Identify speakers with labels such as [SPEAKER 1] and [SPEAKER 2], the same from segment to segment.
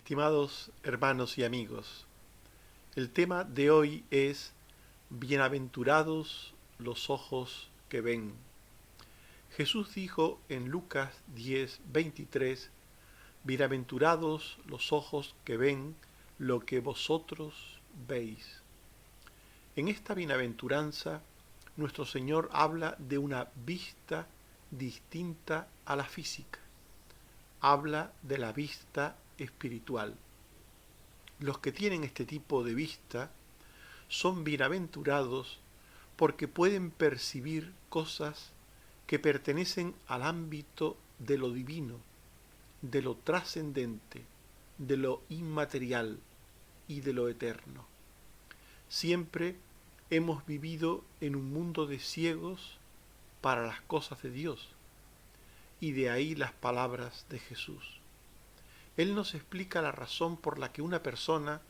[SPEAKER 1] Estimados hermanos y amigos, el tema de hoy es Bienaventurados los ojos que ven. Jesús dijo en Lucas 10:23, Bienaventurados los ojos que ven lo que vosotros veis. En esta bienaventuranza, nuestro Señor habla de una vista distinta a la física. Habla de la vista espiritual. Los que tienen este tipo de vista son bienaventurados porque pueden percibir cosas que pertenecen al ámbito de lo divino, de lo trascendente, de lo inmaterial y de lo eterno. Siempre hemos vivido en un mundo de ciegos para las cosas de Dios, y de ahí las palabras de Jesús. Él nos explica la razón por la que una persona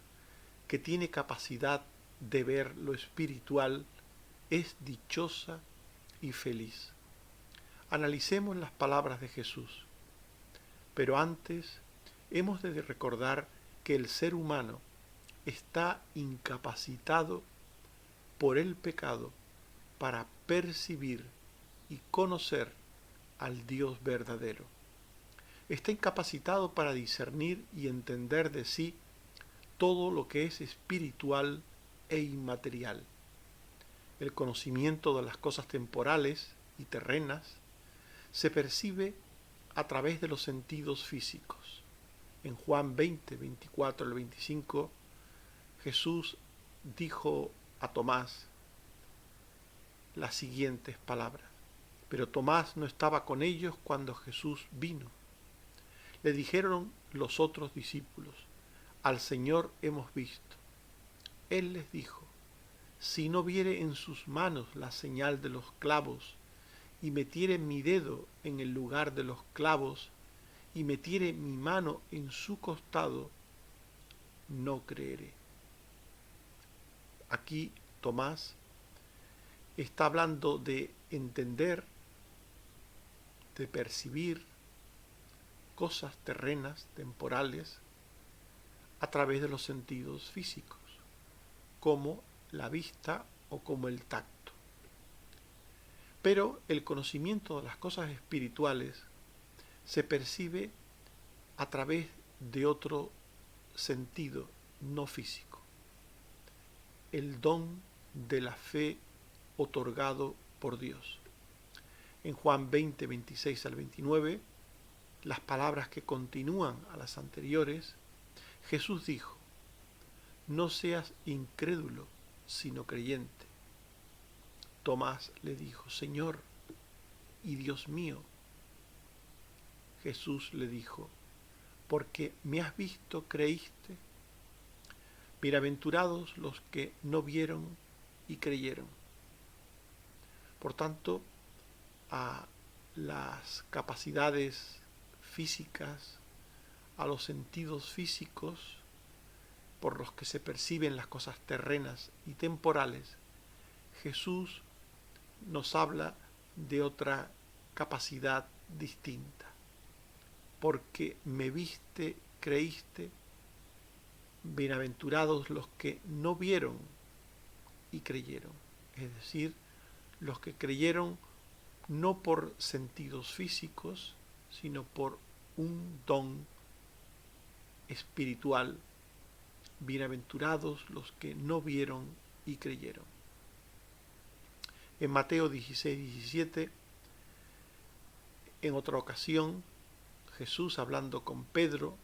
[SPEAKER 1] que tiene capacidad de ver lo espiritual es dichosa y feliz. Analicemos las palabras de Jesús. Pero antes hemos de recordar que el ser humano está incapacitado por el pecado para percibir y conocer al Dios verdadero. Está incapacitado para discernir y entender de sí todo lo que es espiritual e inmaterial. El conocimiento de las cosas temporales y terrenas se percibe a través de los sentidos físicos. En Juan 20, 24 al 25, Jesús dijo a Tomás las siguientes palabras. Pero Tomás no estaba con ellos cuando Jesús vino. Le dijeron los otros discípulos, al Señor hemos visto. Él les dijo, si no viere en sus manos la señal de los clavos, y metiere mi dedo en el lugar de los clavos, y metiere mi mano en su costado, no creeré. Aquí Tomás está hablando de entender, de percibir cosas terrenas, temporales, a través de los sentidos físicos, como la vista o como el tacto. Pero el conocimiento de las cosas espirituales se percibe a través de otro sentido no físico, el don de la fe otorgado por Dios. En Juan 20, 26 al 29, las palabras que continúan a las anteriores, Jesús dijo, no seas incrédulo, sino creyente. Tomás le dijo, Señor y Dios mío. Jesús le dijo, porque me has visto, creíste. Bienaventurados los que no vieron y creyeron. Por tanto, a las capacidades físicas, a los sentidos físicos por los que se perciben las cosas terrenas y temporales, Jesús nos habla de otra capacidad distinta. Porque me viste, creíste, bienaventurados los que no vieron y creyeron. Es decir, los que creyeron no por sentidos físicos, sino por un don espiritual. Bienaventurados los que no vieron y creyeron. En Mateo 16, 17, en otra ocasión, Jesús, hablando con Pedro,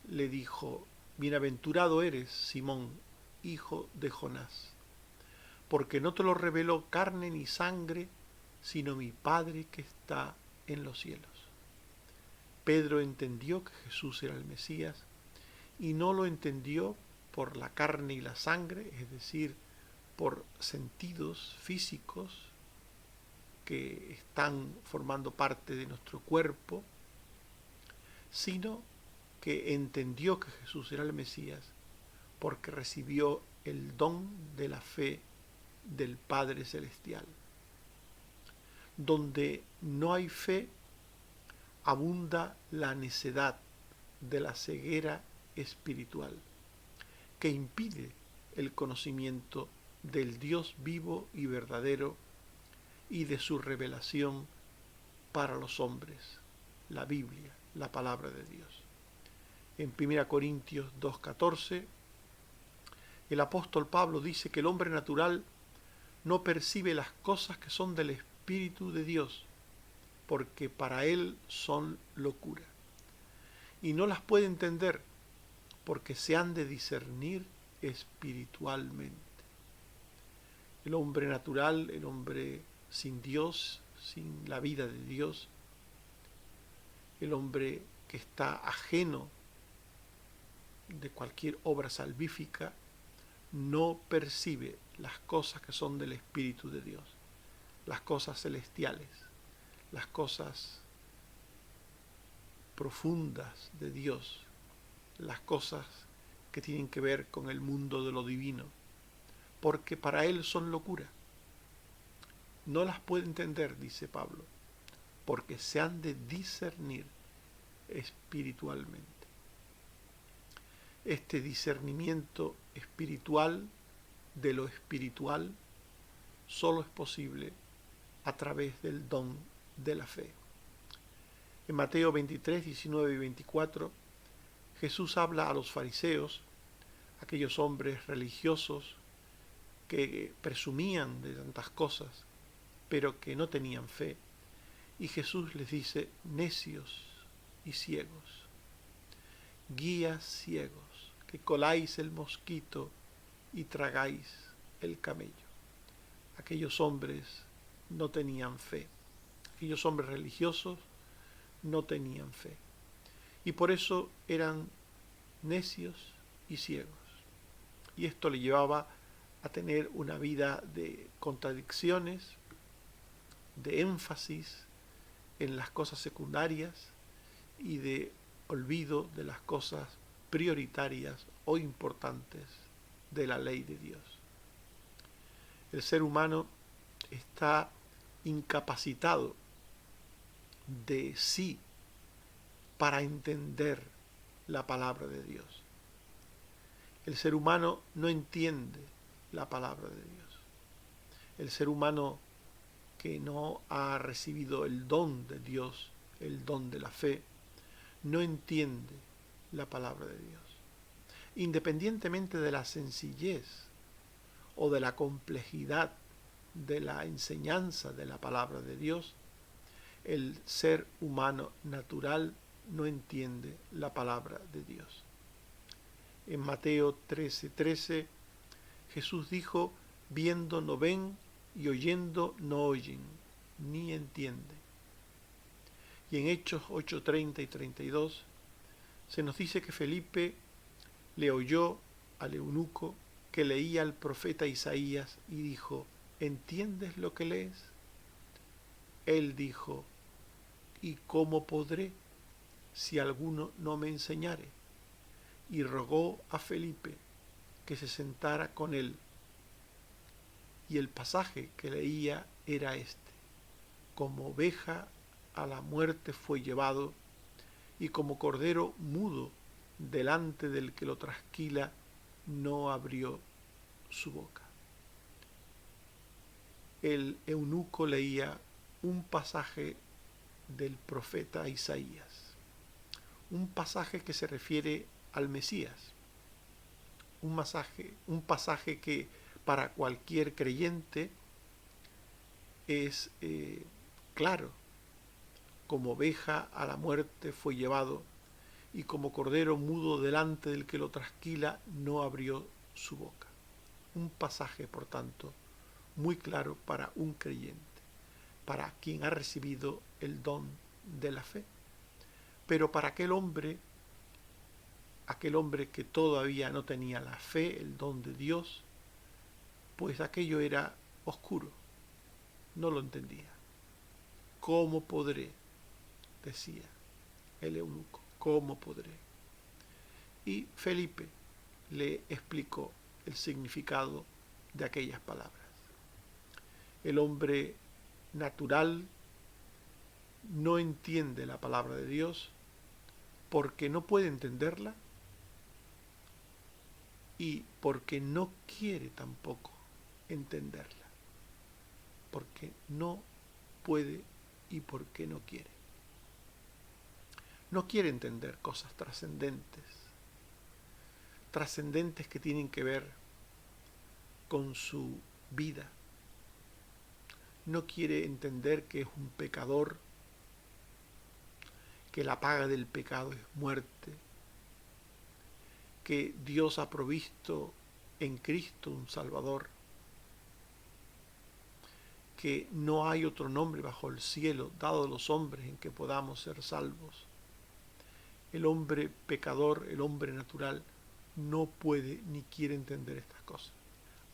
[SPEAKER 1] le dijo, bienaventurado eres, Simón, hijo de Jonás, porque no te lo reveló carne ni sangre, sino mi Padre que está en los cielos. Pedro entendió que Jesús era el Mesías, y no lo entendió por la carne y la sangre, es decir, por sentidos físicos que están formando parte de nuestro cuerpo, sino que entendió que Jesús era el Mesías porque recibió el don de la fe del Padre Celestial. Donde no hay fe, abunda la necedad de la ceguera espiritual, que impide el conocimiento del Dios vivo y verdadero y de su revelación para los hombres, la Biblia, la palabra de Dios. En 1 Corintios 2:14, el apóstol Pablo dice que el hombre natural no percibe las cosas que son del Espíritu de Dios, porque para él son locura, y no las puede entender, porque se han de discernir espiritualmente. El hombre natural, el hombre sin Dios, sin la vida de Dios, el hombre que está ajeno de cualquier obra salvífica, no percibe las cosas que son del Espíritu de Dios, las cosas celestiales, las cosas profundas de Dios, las cosas que tienen que ver con el mundo de lo divino, porque para él son locura. No las puede entender, dice Pablo, porque se han de discernir espiritualmente. Este discernimiento espiritual de lo espiritual solo es posible a través del don de la fe. En Mateo 23, 19 y 24, Jesús habla a los fariseos, aquellos hombres religiosos que presumían de tantas cosas, pero que no tenían fe. Y Jesús les dice: necios y ciegos, guías ciegos, que coláis el mosquito y tragáis el camello. Aquellos hombres no tenían fe. Aquellos hombres religiosos no tenían fe. Y por eso eran necios y ciegos. Y esto le llevaba a tener una vida de contradicciones, de énfasis en las cosas secundarias y de olvido de las cosas prioritarias o importantes de la ley de Dios. El ser humano está incapacitado de sí para entender la palabra de Dios. El ser humano no entiende la palabra de Dios. El ser humano que no ha recibido el don de Dios, el don de la fe, no entiende la palabra de Dios. Independientemente de la sencillez o de la complejidad de la enseñanza de la palabra de Dios, el ser humano natural no entiende la palabra de Dios. En Mateo 13:13, Jesús dijo: viendo no ven y oyendo no oyen, ni entienden. Y en Hechos 8:30 y 32 se nos dice que Felipe le oyó al eunuco que leía al profeta Isaías y dijo: ¿entiendes lo que lees? Él dijo: ¿y cómo podré si alguno no me enseñare? Y rogó a Felipe que se sentara con él. Y el pasaje que leía era este: como oveja a la muerte fue llevado, y como cordero mudo delante del que lo trasquila, no abrió su boca. El eunuco leía un pasaje del profeta Isaías, un pasaje que se refiere al Mesías, un pasaje que para cualquier creyente es claro: como oveja a la muerte fue llevado, y como cordero mudo delante del que lo trasquila, no abrió su boca. Un pasaje, por tanto, muy claro para un creyente, para quien ha recibido el don de la fe. Pero para aquel hombre que todavía no tenía la fe, el don de Dios, pues aquello era oscuro, no lo entendía. ¿Cómo podré?, decía el eunuco, ¿cómo podré? Y Felipe le explicó el significado de aquellas palabras. El hombre natural no entiende la palabra de Dios porque no puede entenderla, y porque no quiere tampoco entenderla, porque no puede y porque no quiere. No quiere entender cosas trascendentes que tienen que ver con su vida. No quiere entender que es un pecador, que la paga del pecado es muerte, que Dios ha provisto en Cristo un Salvador, que no hay otro nombre bajo el cielo dado a los hombres en que podamos ser salvos. El hombre pecador, el hombre natural, no puede ni quiere entender estas cosas,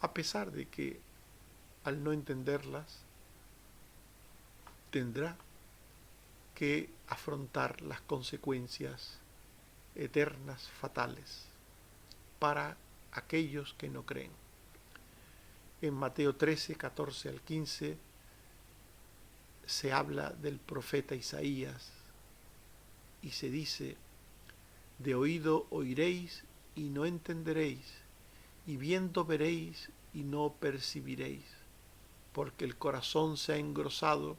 [SPEAKER 1] a pesar de que al no entenderlas tendrá que afrontar las consecuencias eternas, fatales, para aquellos que no creen. En Mateo 13, 14 al 15 se habla del profeta Isaías y se dice: de oído oiréis y no entenderéis, y viendo veréis y no percibiréis, porque el corazón se ha engrosado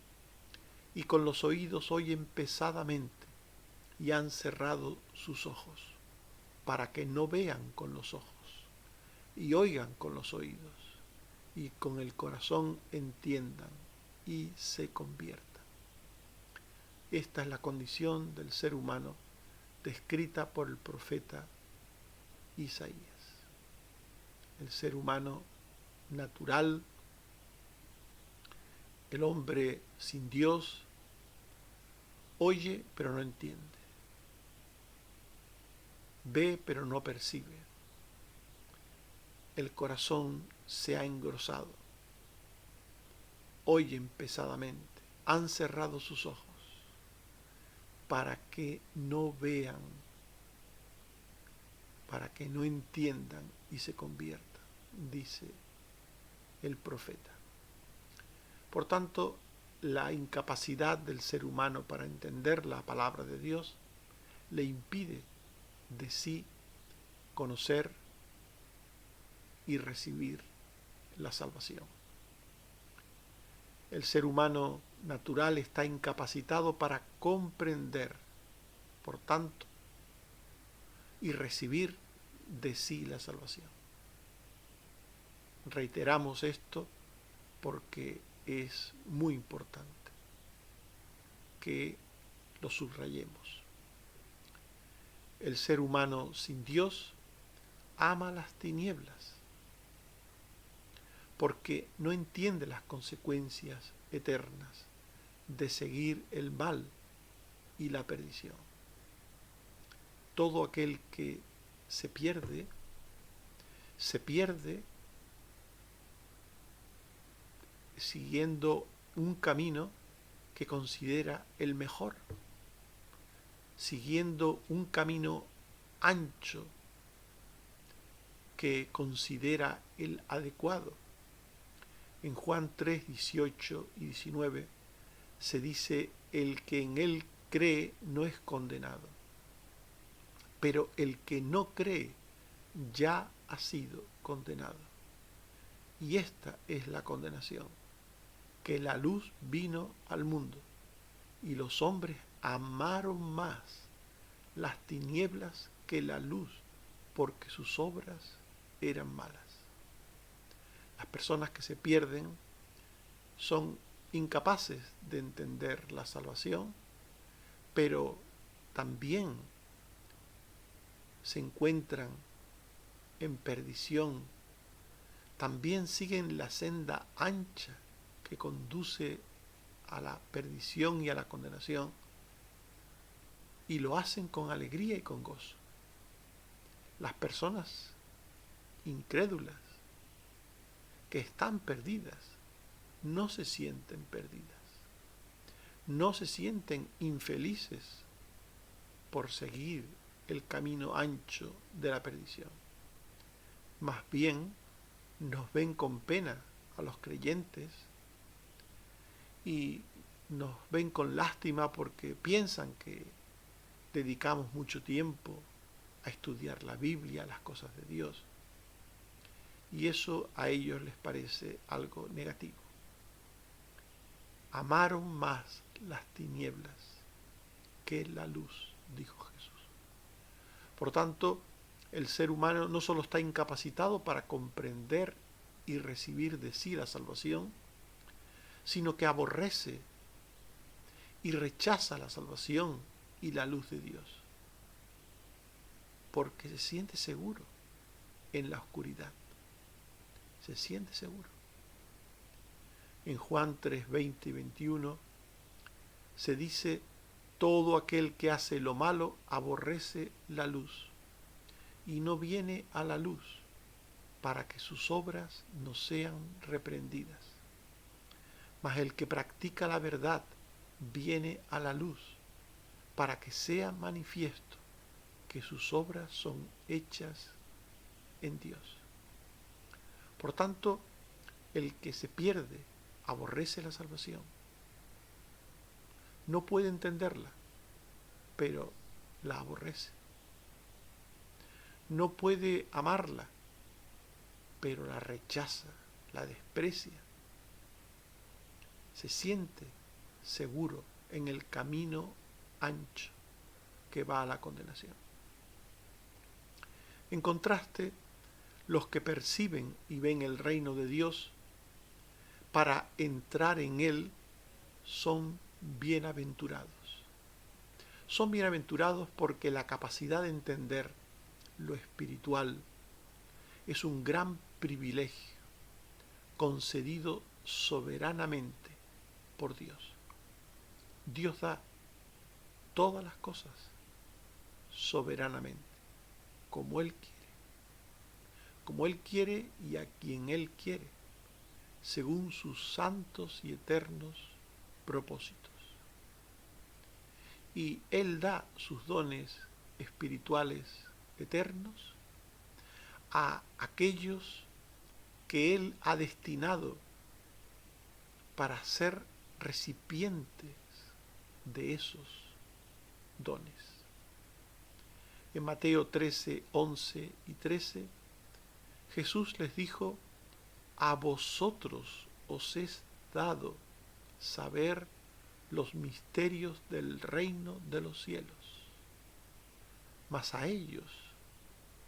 [SPEAKER 1] y con los oídos oyen pesadamente y han cerrado sus ojos, para que no vean con los ojos y oigan con los oídos y con el corazón entiendan y se conviertan. Esta es la condición del ser humano descrita por el profeta Isaías. El ser humano natural, el hombre sin Dios, oye pero no entiende, ve pero no percibe. El corazón se ha engrosado, oyen pesadamente, han cerrado sus ojos para que no vean, para que no entiendan y se conviertan, dice el profeta. Por tanto, la incapacidad del ser humano para entender la palabra de Dios le impide de sí conocer y recibir la salvación. El ser humano natural está incapacitado para comprender, por tanto, y recibir de sí la salvación. Reiteramos esto porque es muy importante que lo subrayemos. El ser humano sin Dios ama las tinieblas porque no entiende las consecuencias eternas de seguir el mal y la perdición. Todo aquel que se pierde siguiendo un camino que considera el mejor, siguiendo un camino ancho que considera el adecuado. En Juan 3, 18 y 19 se dice: el que en él cree no es condenado, pero el que no cree ya ha sido condenado. Y esta es la condenación, que la luz vino al mundo, y los hombres amaron más las tinieblas que la luz, porque sus obras eran malas. Las personas que se pierden son incapaces de entender la salvación, pero también se encuentran en perdición, también siguen la senda ancha que conduce a la perdición y a la condenación, y lo hacen con alegría y con gozo. Las personas incrédulas que están perdidas no se sienten perdidas, no se sienten infelices por seguir el camino ancho de la perdición. Más bien nos ven con pena a los creyentes y nos ven con lástima porque piensan que dedicamos mucho tiempo a estudiar la Biblia, las cosas de Dios, y eso a ellos les parece algo negativo. Amaron más las tinieblas que la luz, dijo Jesús. Por tanto, el ser humano no solo está incapacitado para comprender y recibir de sí la salvación, sino que aborrece y rechaza la salvación y la luz de Dios, porque se siente seguro en la oscuridad. Se siente seguro. En Juan 3, 20 y 21 se dice: todo aquel que hace lo malo aborrece la luz y no viene a la luz para que sus obras no sean reprendidas. Mas el que practica la verdad viene a la luz para que sea manifiesto que sus obras son hechas en Dios. Por tanto, el que se pierde aborrece la salvación. No puede entenderla, pero la aborrece. No puede amarla, pero la rechaza, la desprecia. Se siente seguro en el camino ancho que va a la condenación. En contraste, los que perciben y ven el reino de Dios para entrar en él son bienaventurados. Son bienaventurados porque la capacidad de entender lo espiritual es un gran privilegio concedido soberanamente por Dios. Dios da todas las cosas soberanamente, como Él y a quien Él quiere, según sus santos y eternos propósitos. Y Él da sus dones espirituales eternos a aquellos que Él ha destinado para ser recipientes de esos dones. En Mateo 13, 11 y 13, Jesús les dijo: a vosotros os es dado saber los misterios del reino de los cielos, mas a ellos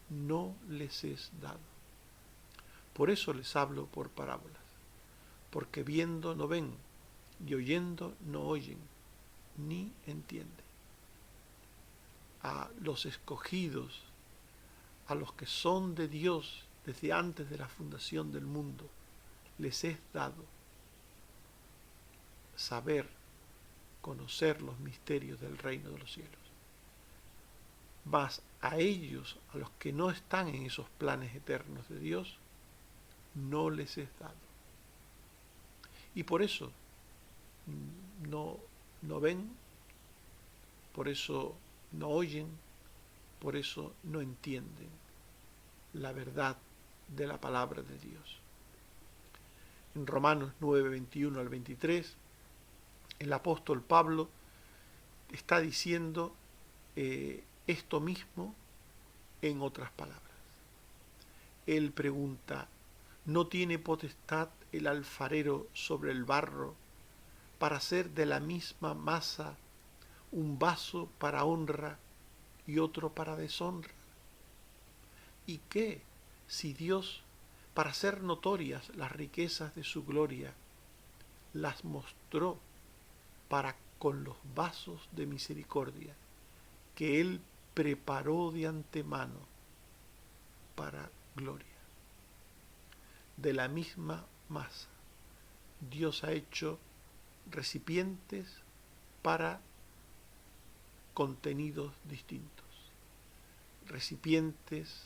[SPEAKER 1] no les es dado. Por eso les hablo por parábolas, porque viendo no ven, y oyendo no oyen, ni entienden. A los escogidos, a los que son de Dios desde antes de la fundación del mundo, les es dado saber, conocer los misterios del reino de los cielos. Mas a ellos, a los que no están en esos planes eternos de Dios, no les es dado. Y por eso no ven, por eso no oyen, por eso no entienden la verdad de la palabra de Dios. En Romanos 9, 21 al 23, el apóstol Pablo está diciendo esto mismo en otras palabras. Él pregunta: ¿no tiene potestad el alfarero sobre el barro para hacer de la misma masa un vaso para honra y otro para deshonra? ¿Y qué si Dios, para hacer notorias las riquezas de su gloria, las mostró para con los vasos de misericordia que Él preparó de antemano para gloria? De la misma masa, Dios ha hecho recipientes para contenidos distintos, recipientes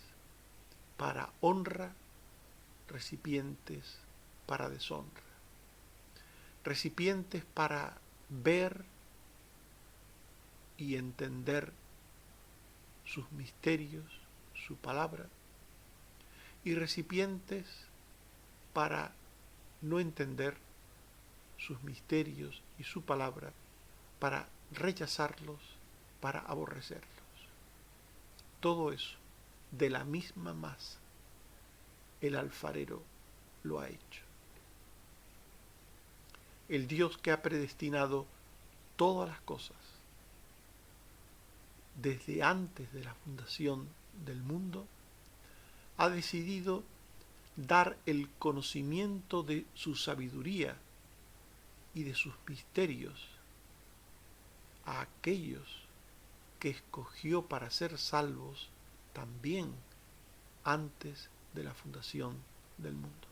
[SPEAKER 1] para honra, recipientes para deshonra, recipientes para ver y entender sus misterios, su palabra, y recipientes para no entender sus misterios y su palabra, para rechazarlos, para aborrecerlos. Todo eso de la misma masa el alfarero lo ha hecho. El Dios que ha predestinado todas las cosas desde antes de la fundación del mundo, ha decidido dar el conocimiento de su sabiduría y de sus misterios a aquellos que escogió para ser salvos también antes de la fundación del mundo.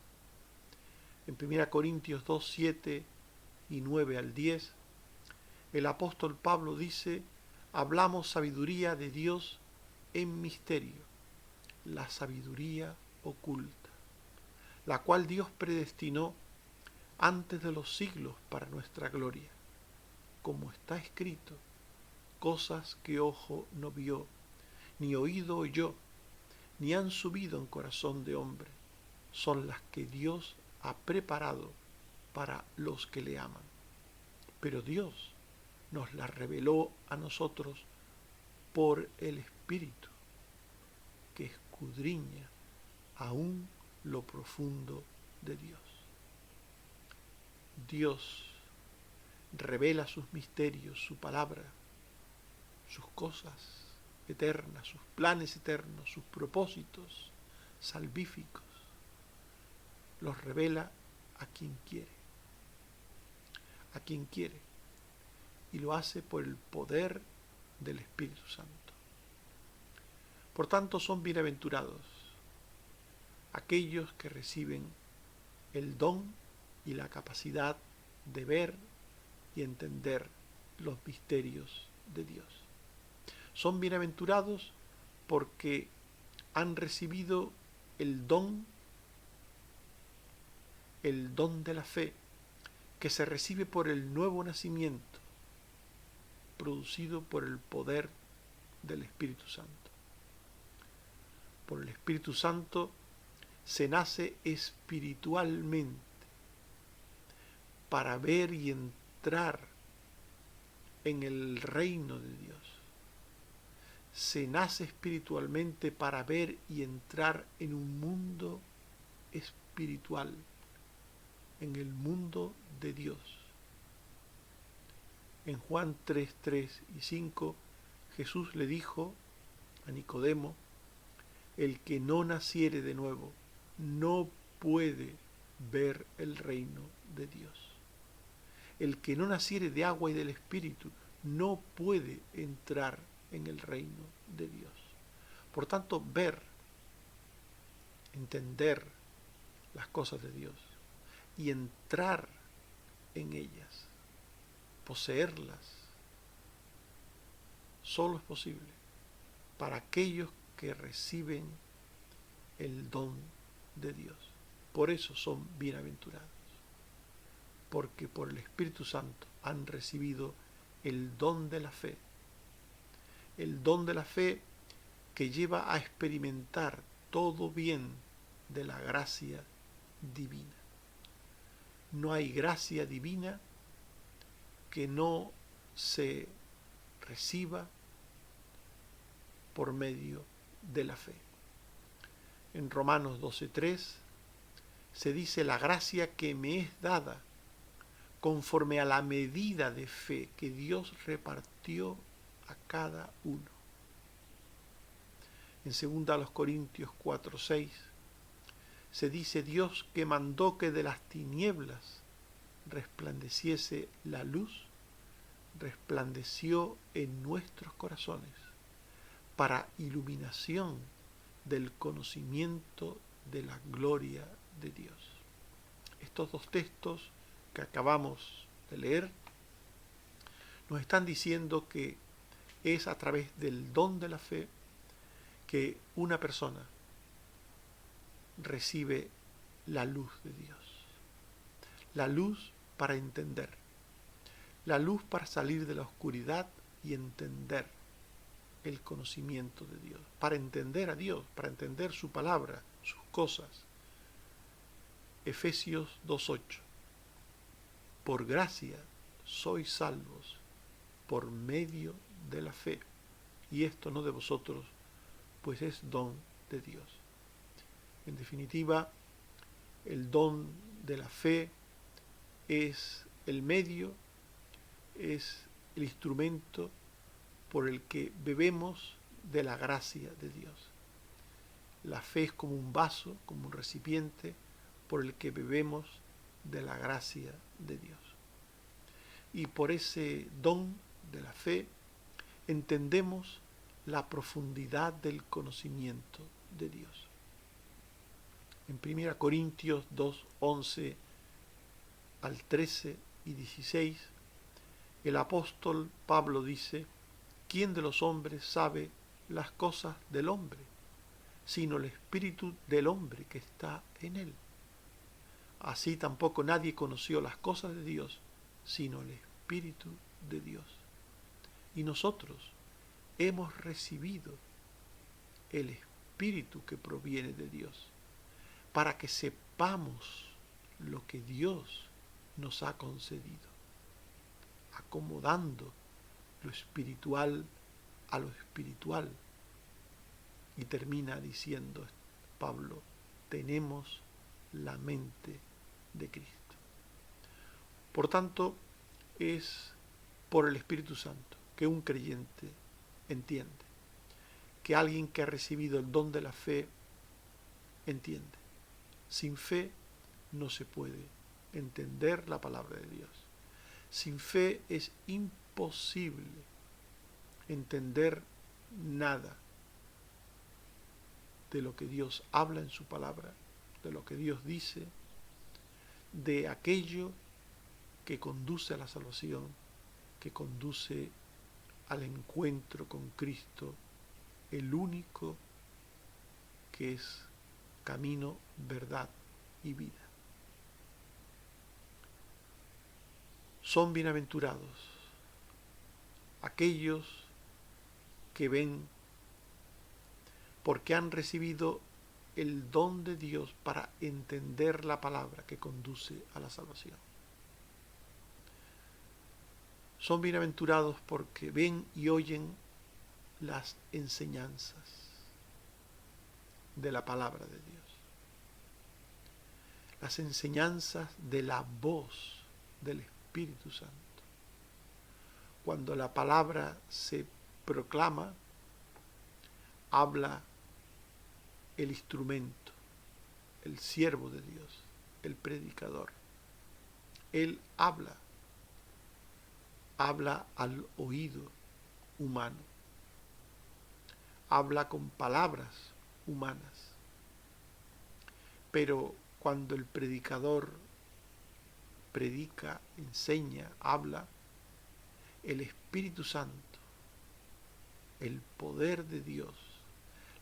[SPEAKER 1] En 1 Corintios 2, 7 y 9 al 10, el apóstol Pablo dice: hablamos sabiduría de Dios en misterio, la sabiduría oculta, la cual Dios predestinó antes de los siglos para nuestra gloria, como está escrito: cosas que ojo no vio, ni oído oyó, ni han subido en corazón de hombre, son las que Dios ha preparado para los que le aman. Pero Dios nos las reveló a nosotros por el Espíritu, que escudriña aún lo profundo de Dios. Dios revela sus misterios, su palabra, sus cosas eternas, sus planes eternos, sus propósitos salvíficos. Los revela a quien quiere. A quien quiere. Y lo hace por el poder del Espíritu Santo. Por tanto, son bienaventurados aquellos que reciben el don y la capacidad de ver y entender los misterios de Dios. Son bienaventurados porque han recibido el don de la fe, que se recibe por el nuevo nacimiento, producido por el poder del Espíritu Santo. Por el Espíritu Santo se nace espiritualmente para ver y entrar en el reino de Dios. Se nace espiritualmente para ver y entrar en un mundo espiritual, en el mundo de Dios. En Juan 3, 3 y 5, Jesús le dijo a Nicodemo: el que no naciere de nuevo no puede ver el reino de Dios. El que no naciere de agua y del Espíritu no puede entrar en el reino de Dios. Por tanto, ver, entender las cosas de Dios y entrar en ellas, poseerlas, solo es posible para aquellos que reciben el don de Dios. Por eso son bienaventurados, porque por el Espíritu Santo han recibido el don de la fe. El don de la fe que lleva a experimentar todo bien de la gracia divina. No hay gracia divina que no se reciba por medio de la fe. En Romanos 12:3 se dice: la gracia que me es dada conforme a la medida de fe que Dios repartió a cada uno. En 2 Corintios 4:6 se dice: Dios que mandó que de las tinieblas resplandeciese la luz, resplandeció en nuestros corazones para iluminación del conocimiento de la gloria de Dios. Estos dos textos que acabamos de leer nos están diciendo que es a través del don de la fe que una persona recibe la luz de Dios. La luz para entender. La luz para salir de la oscuridad y entender el conocimiento de Dios. Para entender a Dios, para entender su palabra, sus cosas. Efesios 2:8. Por gracia sois salvos por medio de la fe. Y esto no de vosotros, pues es don de Dios. En definitiva, el don de la fe es el medio, es el instrumento por el que bebemos de la gracia de Dios. La fe es como un vaso, como un recipiente por el que bebemos de la gracia de Dios. Y por ese don de la fe entendemos la profundidad del conocimiento de Dios. En 1 Corintios 2, 11 al 13 y 16, el apóstol Pablo dice: ¿quién de los hombres sabe las cosas del hombre, sino el espíritu del hombre que está en él? Así tampoco nadie conoció las cosas de Dios, sino el espíritu de Dios. Y nosotros hemos recibido el espíritu que proviene de Dios, para que sepamos lo que Dios nos ha concedido, acomodando lo espiritual a lo espiritual. Y termina diciendo Pablo: tenemos la mente de Cristo. Por tanto, es por el Espíritu Santo que un creyente entiende, que alguien que ha recibido el don de la fe entiende. Sin fe no se puede entender la palabra de Dios. Sin fe es imposible entender nada de lo que Dios habla en su palabra, de lo que Dios dice, de aquello que conduce a la salvación, que conduce al encuentro con Cristo, el único que es camino, verdad y vida. Son bienaventurados aquellos que ven, porque han recibido el don de Dios para entender la palabra que conduce a la salvación. Son bienaventurados porque ven y oyen las enseñanzas de la palabra de Dios, las enseñanzas de la voz del Espíritu Santo. Cuando la palabra se proclama, habla el instrumento, el siervo de Dios, el predicador. Él habla al oído humano, habla con palabras humanas. Pero cuando el predicador predica, enseña, habla, el Espíritu Santo, el poder de Dios,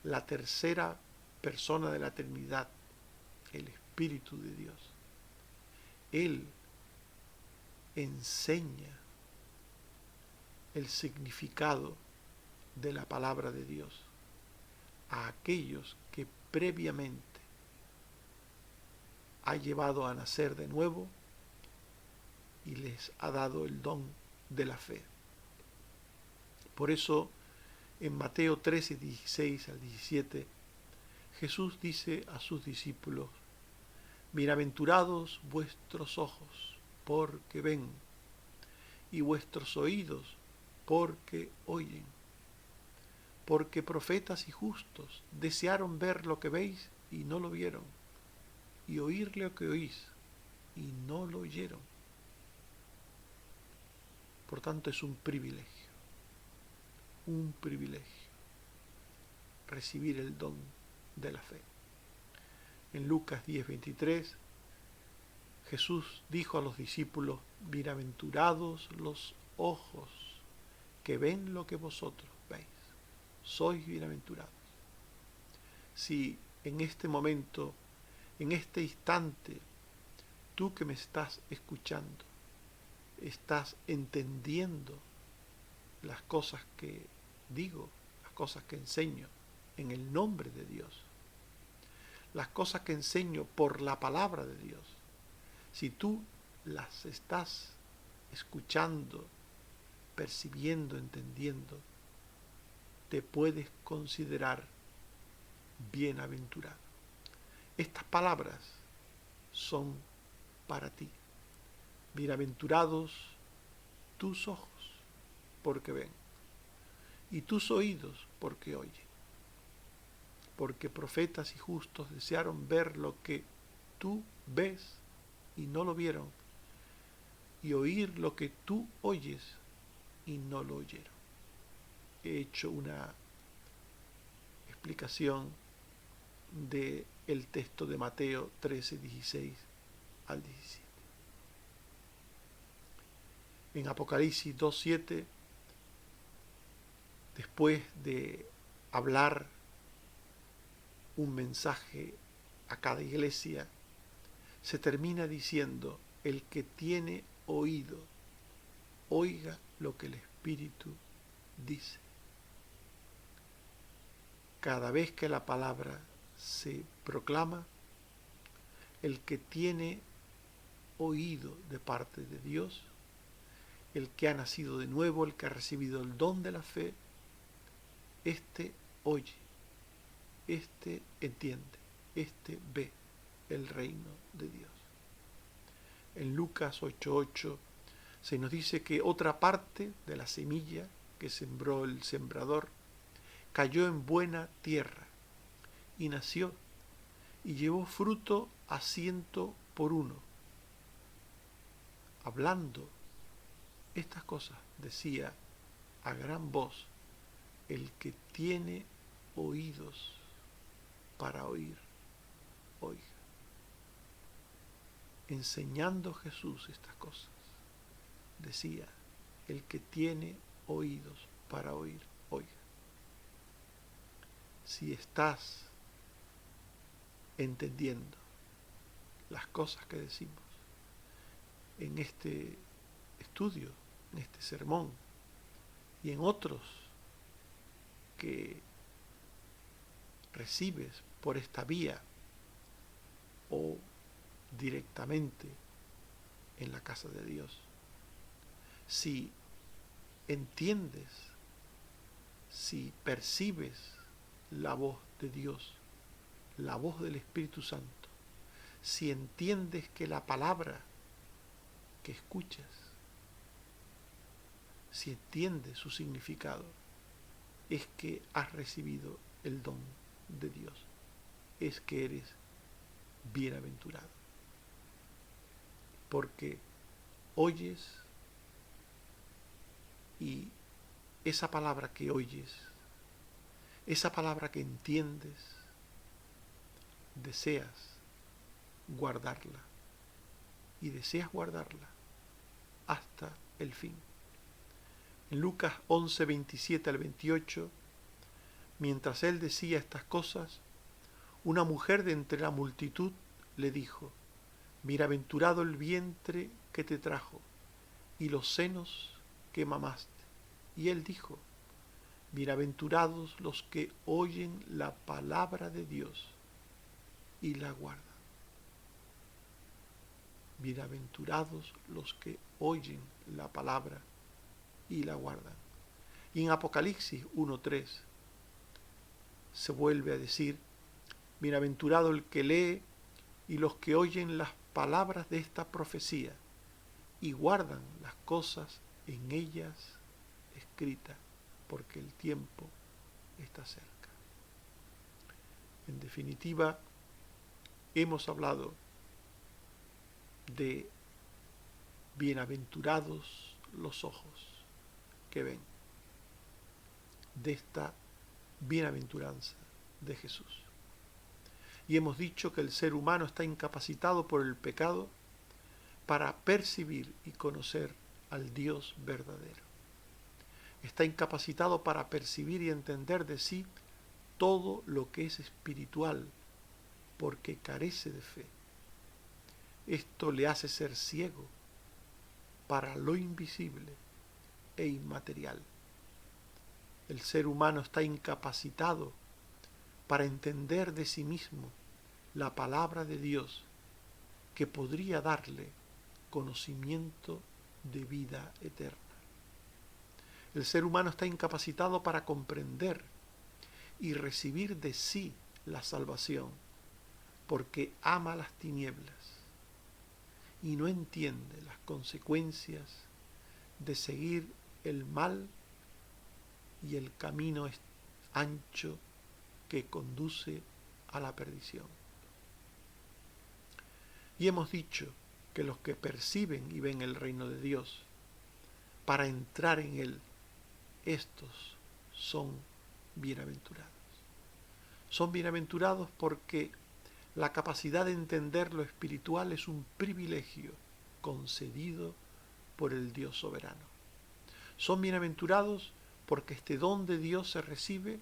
[SPEAKER 1] la tercera persona de la Trinidad, el Espíritu de Dios, Él enseña el significado de la palabra de Dios a aquellos que previamente ha llevado a nacer de nuevo y les ha dado el don de la fe. Por eso en Mateo 13, 16 al 17, Jesús dice a sus discípulos: bienaventurados vuestros ojos, porque ven, y vuestros oídos, porque oyen. Porque profetas y justos desearon ver lo que veis y no lo vieron, y oír lo que oís y no lo oyeron. Por tanto, es un privilegio recibir el don de la fe. En Lucas 10:23, Jesús dijo a los discípulos: bienaventurados los ojos que ven lo que vosotros veis. Sois bienaventurados. Si en este momento, en este instante, tú que me estás escuchando, estás entendiendo las cosas que digo, las cosas que enseño en el nombre de Dios, las cosas que enseño por la palabra de Dios, si tú las estás escuchando, percibiendo, entendiendo, te puedes considerar bienaventurado. Estas palabras son para ti. Bienaventurados tus ojos, porque ven, y tus oídos, porque oyen. Porque profetas y justos desearon ver lo que tú ves y no lo vieron, y oír lo que tú oyes y no lo oyeron. He hecho una explicación del texto de Mateo 13, 16 al 17. En Apocalipsis 2, 7, después de hablar un mensaje a cada iglesia, se termina diciendo: el que tiene oído, oiga lo que el Espíritu dice. Cada vez que la palabra se proclama, el que tiene oído de parte de Dios, el que ha nacido de nuevo, el que ha recibido el don de la fe, éste oye, éste entiende, éste ve el reino de Dios. En Lucas 8:8 se nos dice que otra parte de la semilla que sembró el sembrador cayó en buena tierra y nació y llevó fruto a 100 por 1. Hablando estas cosas, decía a gran voz: el que tiene oídos para oír, oiga. Enseñando Jesús estas cosas, decía: el que tiene oídos para oír, oiga. Si estás entendiendo las cosas que decimos en este estudio, en este sermón y en otros que recibes por esta vía o directamente en la casa de Dios, si entiendes, si percibes la voz de Dios, la voz del Espíritu Santo, si entiendes que la palabra que escuchas, si entiendes su significado, es que has recibido el don de Dios, es que eres bienaventurado. Porque oyes y esa palabra que oyes, esa palabra que entiendes, deseas guardarla y deseas guardarla hasta el fin. En Lucas 11, 27 al 28, mientras él decía estas cosas, una mujer de entre la multitud le dijo: bienaventurado el vientre que te trajo y los senos que mamaste. Y él dijo: bienaventurados los que oyen la palabra de Dios y la guardan. Bienaventurados los que oyen la palabra y la guardan. Y en Apocalipsis 1:3 se vuelve a decir: bienaventurado el que lee y los que oyen las palabras de esta profecía y guardan las cosas en ellas escritas, porque el tiempo está cerca. En definitiva, hemos hablado de bienaventurados los ojos que ven, de esta bienaventuranza de Jesús. Y hemos dicho que el ser humano está incapacitado por el pecado para percibir y conocer al Dios verdadero. Está incapacitado para percibir y entender de sí todo lo que es espiritual, porque carece de fe. Esto le hace ser ciego para lo invisible e inmaterial. El ser humano está incapacitado para entender de sí mismo la palabra de Dios, que podría darle conocimiento de vida eterna. El ser humano está incapacitado para comprender y recibir de sí la salvación, porque ama las tinieblas y no entiende las consecuencias de seguir el mal y el camino ancho que conduce a la perdición. Y hemos dicho que los que perciben y ven el reino de Dios para entrar en él, estos son bienaventurados. Son bienaventurados porque la capacidad de entender lo espiritual es un privilegio concedido por el Dios soberano. Son bienaventurados porque este don de Dios se recibe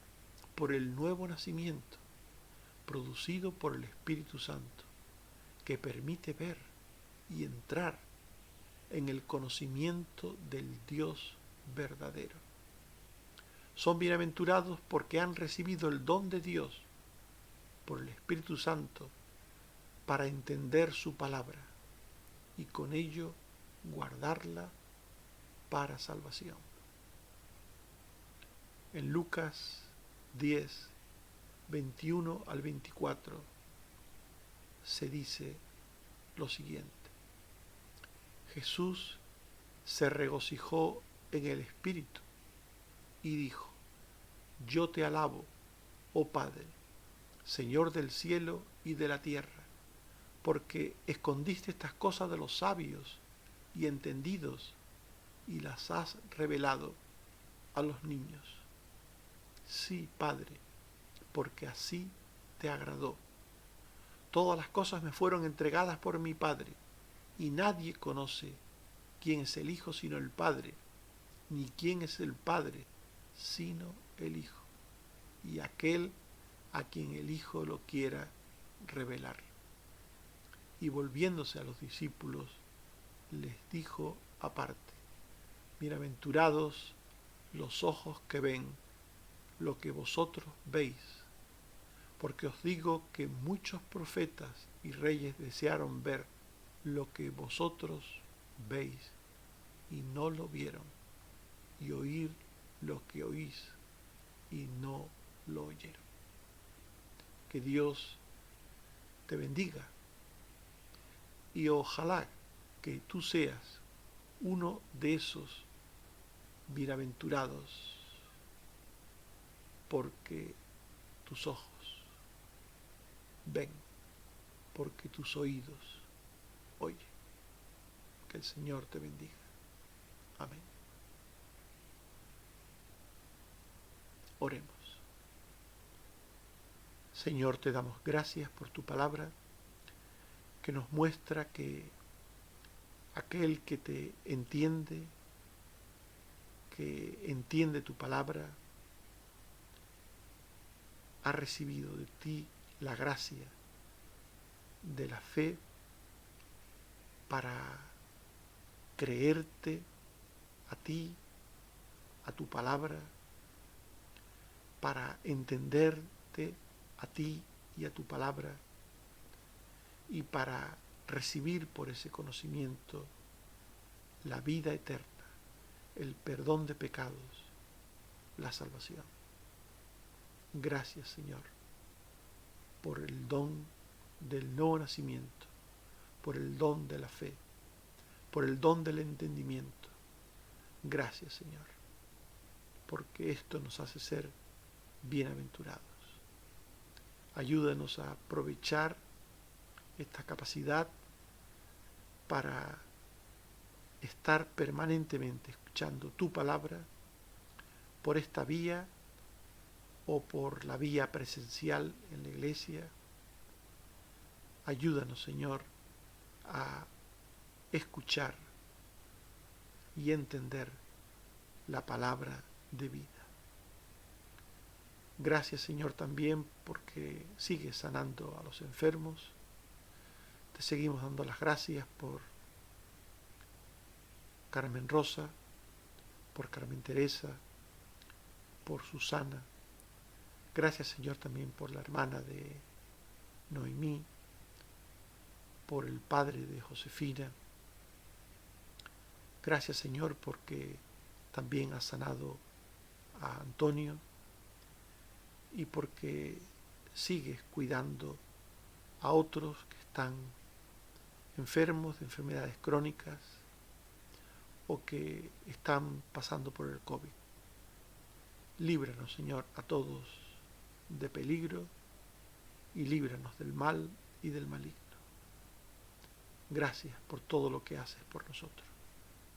[SPEAKER 1] por el nuevo nacimiento, producido por el Espíritu Santo, que permite ver y entrar en el conocimiento del Dios verdadero. Son bienaventurados porque han recibido el don de Dios por el Espíritu Santo para entender su palabra y con ello guardarla para salvación. En Lucas 10, 21 al 24 se dice lo siguiente: Jesús se regocijó en el Espíritu y dijo: Yo te alabo, oh Padre, Señor del cielo y de la tierra, porque escondiste estas cosas de los sabios y entendidos y las has revelado a los niños. Sí, Padre, porque así te agradó. Todas las cosas me fueron entregadas por mi Padre, y nadie conoce quién es el Hijo sino el Padre, ni quién es el Padre sino el Hijo, y aquel a quien el Hijo lo quiera revelar. Y volviéndose a los discípulos, les dijo aparte: Bienaventurados los ojos que ven lo que vosotros veis, porque os digo que muchos profetas y reyes desearon ver lo que vosotros veis y no lo vieron, y oír lo que oís y no lo oyeron. Que Dios te bendiga y ojalá que tú seas uno de esos bienaventurados, porque tus ojos ven, porque tus oídos oyen. Que el Señor te bendiga. Amén. Oremos. Señor, te damos gracias por tu palabra, que nos muestra que aquel que te entiende, que entiende tu palabra, ha recibido de ti la gracia de la fe para creerte a ti, a tu palabra, para entenderte a ti y a tu palabra, y para recibir por ese conocimiento la vida eterna, el perdón de pecados, la salvación. Gracias, Señor, por el don del nuevo nacimiento, por el don de la fe, por el don del entendimiento. Gracias, Señor, porque esto nos hace ser bienaventurados. Ayúdanos a aprovechar esta capacidad para estar permanentemente escuchando tu palabra por esta vía o por la vía presencial en la iglesia. Ayúdanos, Señor, a escuchar y entender la palabra de vida. Gracias, Señor, también porque sigues sanando a los enfermos. Te seguimos dando las gracias por Carmen Rosa, por Carmen Teresa, por Susana. Gracias, Señor, también por la hermana de Noemí, por el padre de Josefina. Gracias, Señor, porque también has sanado a Antonio y porque sigues cuidando a otros que están enfermos de enfermedades crónicas o que están pasando por el COVID. Líbranos, Señor, a todos de peligro y líbranos del mal y del maligno. Gracias por todo lo que haces por nosotros.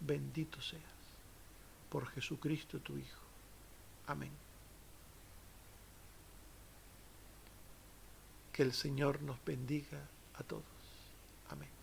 [SPEAKER 1] Bendito seas por Jesucristo tu Hijo. Amén. Que el Señor nos bendiga a todos. Amén.